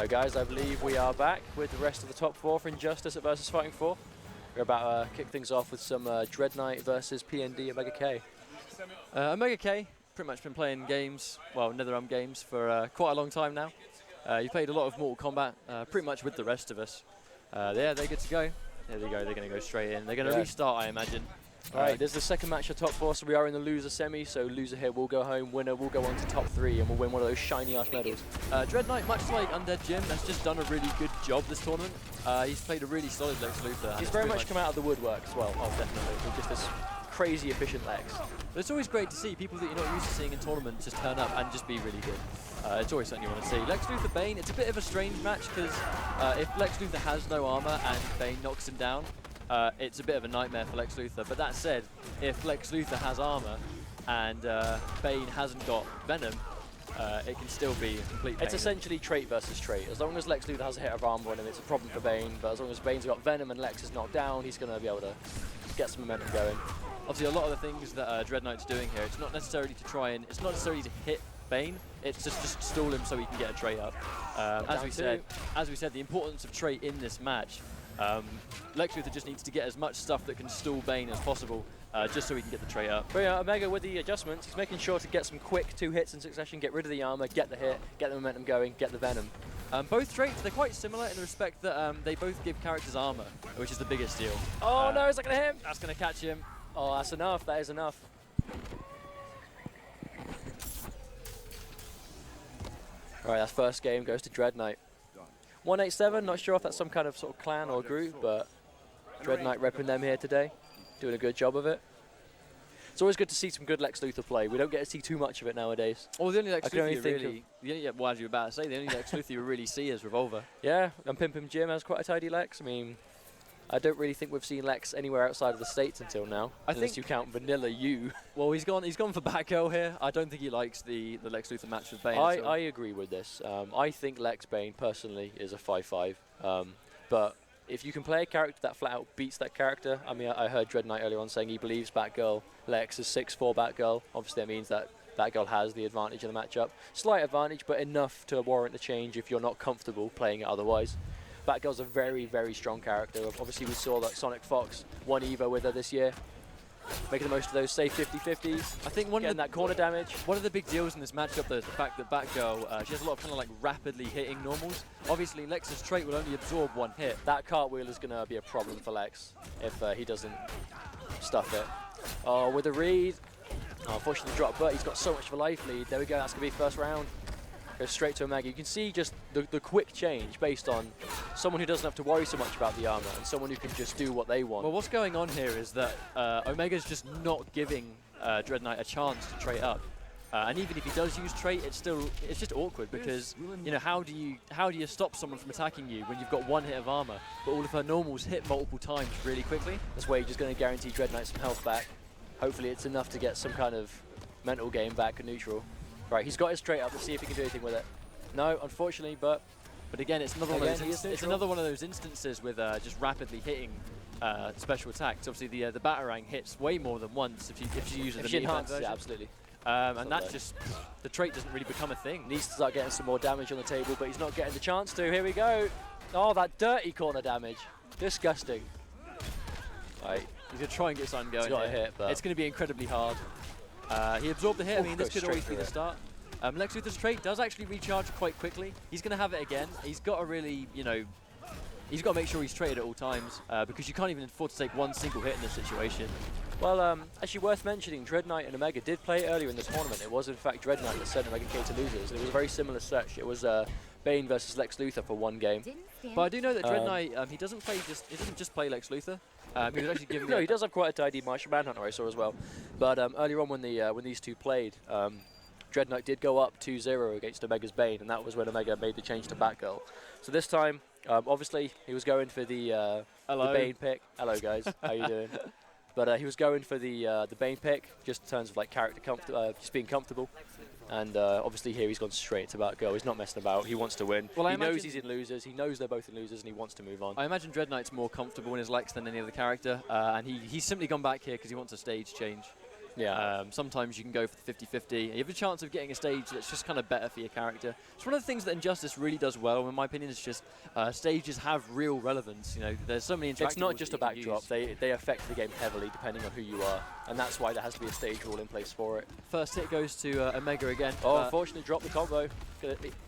Guys, I believe we are back with the rest of the top 4 for Injustice at VSFighting 4. We're about to kick things off with some Dreadknight versus PND Omega K. Omega K, pretty much been playing games, well, NetherRealm games for quite a long time now. You played a lot of Mortal Kombat, pretty much with the rest of us. Yeah, they're good to go. There they go, they're going to go straight in. They're going to restart, I imagine. Alright, this is the second match of top 4, so we are in the loser semi, so loser here will go home, winner will go on to top 3 and we'll win one of those shiny ass medals. Dreadknight, much like Undead Jim, has just done a really good job this tournament. He's played a really solid Lex Luthor. He's very much come out of the woodwork as well. Oh, definitely. With just this crazy efficient Lex. But it's always great to see people that you're not used to seeing in tournaments just turn up and just be really good. It's always something you want to see. Lex Luthor Bane, it's a bit of a strange match because if Lex Luthor has no armor and Bane knocks him down, it's a bit of a nightmare for Lex Luthor. But that said, if Lex Luthor has armor and Bane hasn't got Venom, it can still be a complete pain. It's essentially trait versus trait. As long as Lex Luthor has a hit of armor on him, it's a problem for Bane. But as long as Bane's got Venom and Lex is knocked down, he's going to be able to get some momentum going. Obviously, a lot of the things that Dreadknight's doing here, it's not necessarily to try and, it's not necessarily to hit Bane, it's just stall him so he can get a trait up. As we said, the importance of trait in this match. Lex Luthor just needs to get as much stuff that can stall Bane as possible, just so he can get the trait up. But yeah, Omega with the adjustments, he's making sure to get some quick 2 hits in succession, get rid of the armor, get the hit, get the momentum going, get the Venom. Both traits, they're quite similar in the respect that they both give characters armor, which is the biggest deal. Oh no, is that going to hit him? That's going to catch him. Oh, that's enough, that is enough. Alright, that first game goes to Dreadknight. 187, not sure if that's some kind of sort of clan or group, but Dreadknight repping them here today, doing a good job of it. It's always good to see some good Lex Luthor play. We don't get to see too much of it nowadays. Oh, the only Lex Luthor you really, well, as you were about to say, the only Lex Luthor you really see is Revolver. Yeah, and Pim Pim Jim has quite a tidy Lex. I mean, I don't really think we've seen Lex anywhere outside of the States until now. Unless you count Vanilla U. Well, he's gone for Batgirl here. I don't think he likes the Lex Luthor match with Bane. I agree with this. I think Lex Bane personally is a 5-5. But if you can play a character that flat out beats that character, I mean, I heard Dreadknight earlier on saying he believes Batgirl Lex is 6'4" Batgirl. Obviously, that means that Batgirl has the advantage in the matchup. Slight advantage, but enough to warrant the change if you're not comfortable playing it otherwise. Batgirl's a very, very strong character. Obviously, we saw that Sonic Fox won EVO with her this year, making the most of those safe 50-50s. I think that corner damage. One of the big deals in this matchup, though, is the fact that Batgirl, she has a lot of kind of like rapidly hitting normals. Obviously, Lex's trait will only absorb 1 hit. That cartwheel is going to be a problem for Lex if he doesn't stuff it. Oh, with a read. Oh, unfortunately dropped, but he's got so much of a life lead. There we go, that's going to be first round. Goes straight to Omega. You can see just the quick change based on someone who doesn't have to worry so much about the armor and someone who can just do what they want. Well, what's going on here is that Omega's just not giving Dreadknight a chance to trait up. And even if he does use trait, it's just awkward because you know how do you stop someone from attacking you when you've got 1 hit of armor, but all of her normals hit multiple times really quickly? That's why you're just going to guarantee Dreadknight some health back. Hopefully, it's enough to get some kind of mental game back at neutral. Right, he's got his straight up. Let's see if he can do anything with it. No, unfortunately, but again, it's another one of those instances with just rapidly hitting special attacks. Obviously, the Batarang hits way more than once if you use the mini-fan version. Yeah, absolutely. And that's just, the trait doesn't really become a thing. Needs to start getting some more damage on the table, but he's not getting the chance to. Here we go. Oh, that dirty corner damage. Disgusting. Right. He's going to try and get something going. He's got a hit, but it's going to be incredibly hard. He absorbed the hit. I mean, this could always be the start. Lex Luthor's trait does actually recharge quite quickly. He's going to have it again. He's got to really, he's got to make sure he's traded at all times because you can't even afford to take 1 single hit in this situation. Well, actually worth mentioning, Dreadknight and Omega did play earlier in the tournament. It was in fact Dreadknight that sent Omega K to losers. It was a very similar search. It was Bane versus Lex Luthor for 1 game. But I do know that Dreadknight, he doesn't just play Lex Luthor. He was actually giving no, he does have quite a tidy Martian Manhunter I saw as well. But earlier on when these two played, Dreadknight did go up 2-0 against Omega's Bane, and that was when Omega made the change to Batgirl. So this time, obviously, he was going for the Bane pick. Hello, guys. How you doing? But he was going for the Bane pick, just in terms of like character just being comfortable. And obviously here he's gone straight to Batgirl. He's not messing about. He wants to win. Well, he knows he's in losers. He knows they're both in losers, and he wants to move on. I imagine Dreadknight's more comfortable in his Lex than any other character, and he's simply gone back here because he wants a stage change. Yeah. Sometimes you can go for the 50-50. You have a chance of getting a stage that's just kind of better for your character. It's one of the things that Injustice really does well, in my opinion, is just stages have real relevance. You know, there's so many interactables. It's not just a backdrop. They affect the game heavily depending on who you are, and that's why there has to be a stage rule in place for it. First hit goes to Omega again. Oh, unfortunately dropped the combo.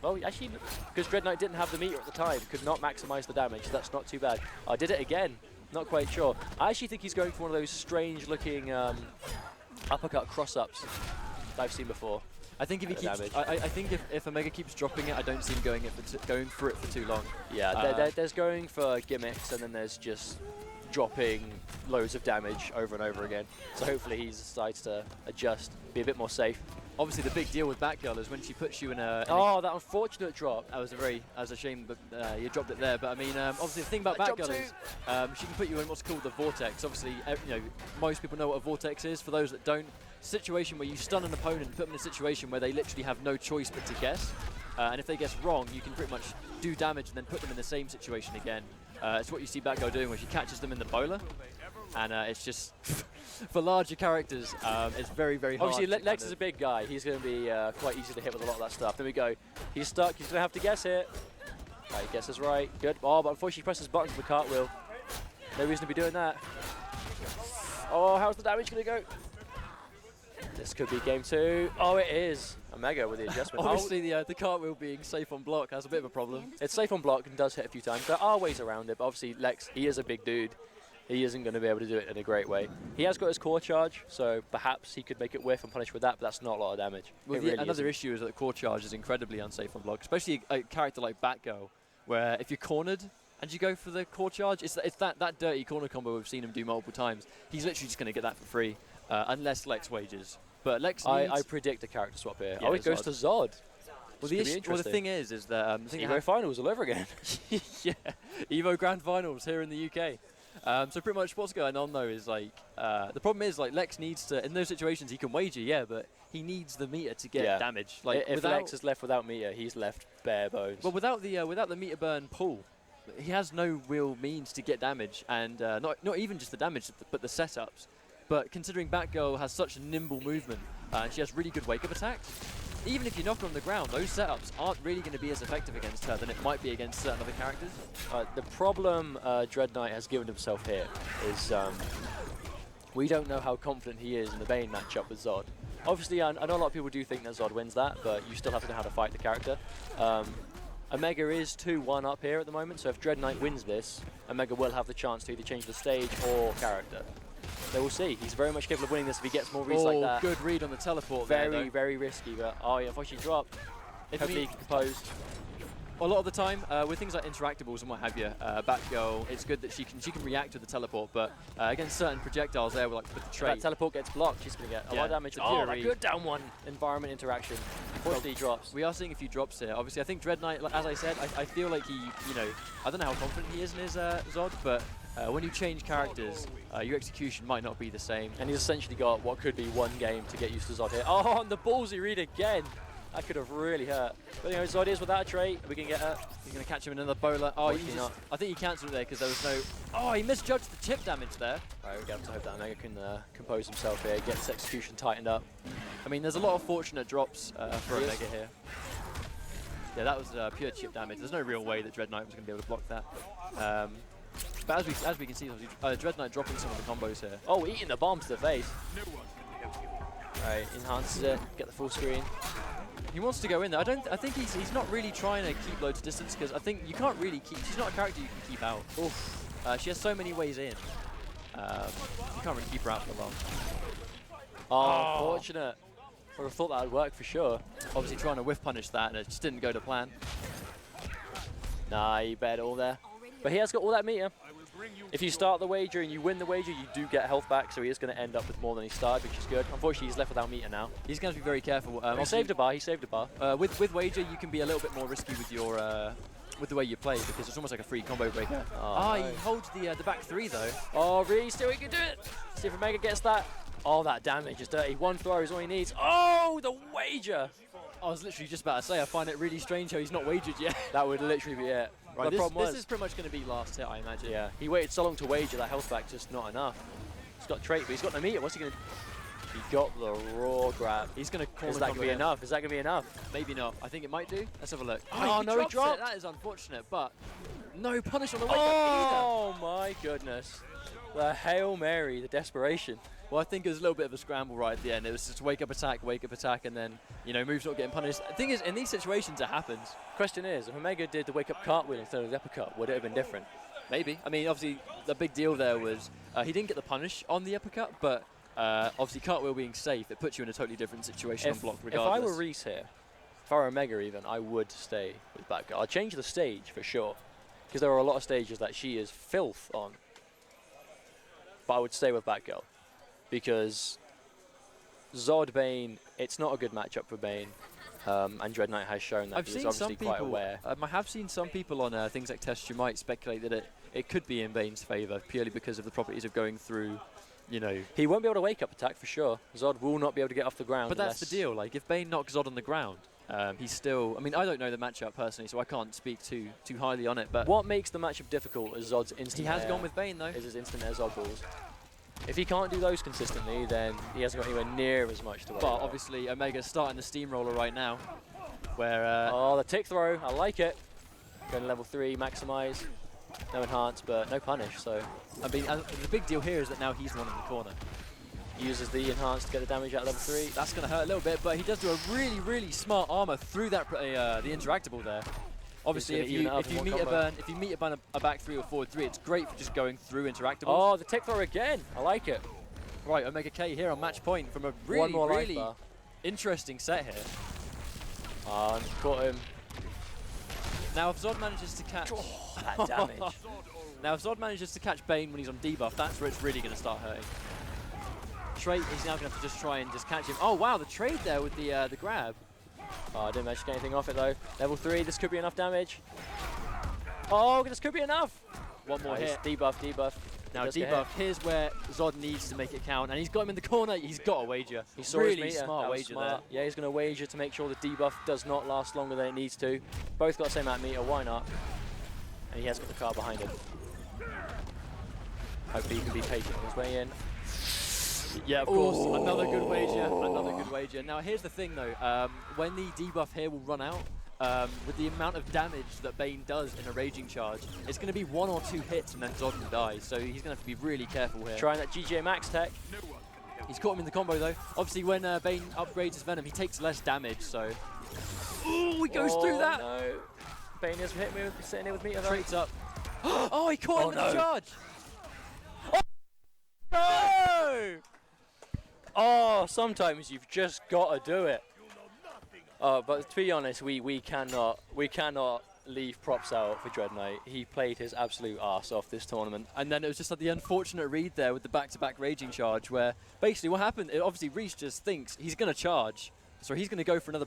Well, actually, because Dreadknight didn't have the meter at the time, could not maximize the damage. So that's not too bad. I did it again. Not quite sure. I actually think he's going for one of those strange-looking uppercut cross-ups that I've seen before. I think if he keeps, I think if Omega keeps dropping it, I don't see him going for it for too long. Yeah, there's going for gimmicks, and then there's just dropping loads of damage over and over again. So hopefully he decides to adjust, be a bit more safe. Obviously, the big deal with Batgirl is when she puts you in a... that unfortunate drop. That was a shame that you dropped it there. But I mean, obviously the thing about Batgirl is she can put you in what's called the vortex. Obviously, you know, most people know what a vortex is. For those that don't, situation where you stun an opponent and put them in a situation where they literally have no choice but to guess. And if they guess wrong, you can pretty much do damage and then put them in the same situation again. It's what you see Batgirl doing, where she catches them in the bowler. And it's just, for larger characters, it's very, very hard. Obviously, Lex is a big guy. He's going to be quite easy to hit with a lot of that stuff. There we go. He's stuck. He's going to have to guess it. Right, he guesses right. Good. Oh, but unfortunately, he presses buttons for the cartwheel. No reason to be doing that. Oh, how's the damage going to go? This could be game 2. Oh, it is. Omega with the adjustment. Obviously, the cartwheel being safe on block has a bit of a problem. It's safe on block and does hit a few times. There are ways around it, but obviously, Lex, he is a big dude. He isn't going to be able to do it in a great way. He has got his core charge, so perhaps he could make it whiff and punish with that, but that's not a lot of damage. Well, really another issue is that the core charge is incredibly unsafe on block, especially a character like Batgirl, where if you're cornered and you go for the core charge, it's that dirty corner combo we've seen him do multiple times. He's literally just going to get that for free, unless Lex wages. But Lex needs... I predict a character swap here. Yeah, it goes to Zod. Well, the thing is that... Evo Finals all over again. Yeah, Evo Grand Finals here in the UK. So pretty much what's going on though is like the problem is like Lex needs to, in those situations he can wager, yeah, but he needs the meter to get damage. Like if Lex is left without meter, he's left bare bones. Well, without the meter burn pull, he has no real means to get damage, and not even just the damage, but the setups. But considering Batgirl has such nimble movement and she has really good wake-up attacks, even if you knock her on the ground, those setups aren't really going to be as effective against her than it might be against certain other characters. The problem Dreadknight has given himself here is we don't know how confident he is in the Bane matchup with Zod. Obviously, I know a lot of people do think that Zod wins that, but you still have to know how to fight the character. Omega is 2-1 up here at the moment, so if Dreadknight wins this, Omega will have the chance to either change the stage or character. So we'll see. He's very much capable of winning this if he gets more reads like that. Good read on the teleport very, there, very risky, but yeah, unfortunately dropped. Hopefully he can compose. A lot of the time, with things like interactables and what have you, Batgirl, it's good that she can react to the teleport, but against certain projectiles there, like with the trait. If that teleport gets blocked, she's going to get a lot of damage. Oh, that good down one environment interaction. Unfortunately, he drops. We are seeing a few drops here. Obviously, I think Dreadknight, like, as I said, I feel like he, you know, I don't know how confident he is in his Zod, but when you change characters, your execution might not be the same. And he's essentially got what could be one game to get used to Zod here. Oh, and the ballsy read again. That could have really hurt. But anyway, Zod is without a trait. We can get her. He's going to catch him in another bowler. Oh, I think he cancelled it there because there was no... Oh, he misjudged the chip damage there. Right, we have to hope that Omega can compose himself here, get his execution tightened up. I mean, there's a lot of fortunate drops for Omega here. Yeah, that was pure chip damage. There's no real way that Dreadknight was going to be able to block that. But as we can see, Dreadknight dropping some of the combos here. Oh, eating the bomb to the face. Right, enhances it, get the full screen. He wants to go in there. I think he's not really trying to keep loads of distance because I think you can't really keep. She's not a character you can keep out. Oof. She has so many ways in. You can't really keep her out for long. Oh, unfortunate. I would have thought that would work for sure. Obviously trying to whiff punish that and it just didn't go to plan. Nah, you bet all there. But he has got all that meter. If you start the wager and you win the wager, you do get health back, so he is going to end up with more than he started, which is good. Unfortunately, he's left without meter now. He's going to be very careful. He saved a bar, he saved a bar. With wager, you can be a little bit more risky with your with the way you play, because it's almost like a free combo breaker. Oh, no. He holds the back three, though. Oh, really? Still he can do it. See if Omega gets that. Oh, that damage is dirty. One throw is all he needs. Oh, the wager. I was literally just about to say, I find it really strange how he's not wagered yet. That would literally be it. Right, this is pretty much going to be last hit, I imagine. Yeah, he waited so long to wager, that health back just not enough. He's got trait, but he's got no meter. What's he going to do? He got the raw grab. He's going to corner Is that going to be combo him. enough? Is that going to be enough? Maybe not. I think it might do. Let's have a look. Oh, no, he dropped. It. That is unfortunate, but no punish on the wake up Oh, my goodness. The Hail Mary, the desperation. Well, I think it was a little bit of a scramble right at the end. It was just wake up, attack, and then, you know, moves not getting punished. The thing is, in these situations, it happens. Question is, if Omega did the wake up cartwheel instead of the uppercut, would it have been different? Maybe. I mean, obviously, the big deal there was he didn't get the punish on the uppercut, but obviously, cartwheel being safe, it puts you in a totally different situation on block regardless. If I were Reese here, if I were Omega even, I would stay with Batgirl. I'd change the stage for sure, because there are a lot of stages that she is filth on. But I would stay with Batgirl, because Zod Bane, it's not a good matchup for Bane, and Dreadknight has shown that he's obviously quite aware. I have seen some people on things like Test You Might speculate that it could be in Bane's favour, purely because of the properties of going through, you know. He won't be able to wake up attack for sure. Zod will not be able to get off the ground. But that's the deal, like if Bane knocks Zod on the ground, he's still, I mean, I don't know the matchup personally, so I can't speak too highly on it, but what makes the matchup difficult is Zod's instant He has gone with Bane though. Is his instant air Zod balls. If he can't do those consistently, then he hasn't got anywhere near as much to worry But about. obviously, Omega's starting the steamroller right now, where... oh, the tick throw, I like it. Going to level 3, maximize. No enhance, but no punish, so... I mean, the big deal here is that now he's the one in the corner. Uses the enhance to get the damage out of level 3. That's going to hurt a little bit, but he does do a really, really smart armor through that the interactable there. Obviously, if you meet a burn a back 3 or forward 3, it's great for just going through interactables. Oh, the tick throw again. I like it. Right, Omega K here on match point from a One more really life bar. interesting set here. And caught him. Now, if Zod manages to catch... That damage. Now, if Zod manages to catch Bane when he's on debuff, that's where it's really going to start hurting. Trade, he's now going to have to just try and just catch him. Oh, wow, the trade there with the grab. Oh, I didn't manage to get anything off it, though. Level 3, this could be enough damage. Oh, this could be enough. One more hit. Debuff, debuff. Now, debuff, here's where Zod needs to make it count. And he's got him in the corner. He's got a wager. He saw really his meter. smart wager there. Yeah, he's going to wager to make sure the debuff does not last longer than it needs to. Both got the same amount of meter, why not? And he has got the car behind him. Hopefully he can be patient on his way in. Yeah, of course. Another good wager. Another good wager. Now, here's the thing, though. When the debuff here will run out, with the amount of damage that Bane does in a Raging Charge, it's going to be 1 or 2 hits and then Zod will die. So he's going to have to be really careful here. Trying that GJ Max tech. He's caught him in the combo, though. Obviously, when Bane upgrades his Venom, he takes less damage, so... Ooh, he goes through that! No. Bane has hit me with sitting here with meter. Traits up. Oh, he caught him with the charge! No! Oh, sometimes you've just got to do it. But to be honest, we cannot leave props out for Dreadknight. He played his absolute arse off this tournament. And then it was just like the unfortunate read there with the back-to-back Raging Charge, where basically what happened, obviously Reese just thinks he's going to charge, so he's going to go for another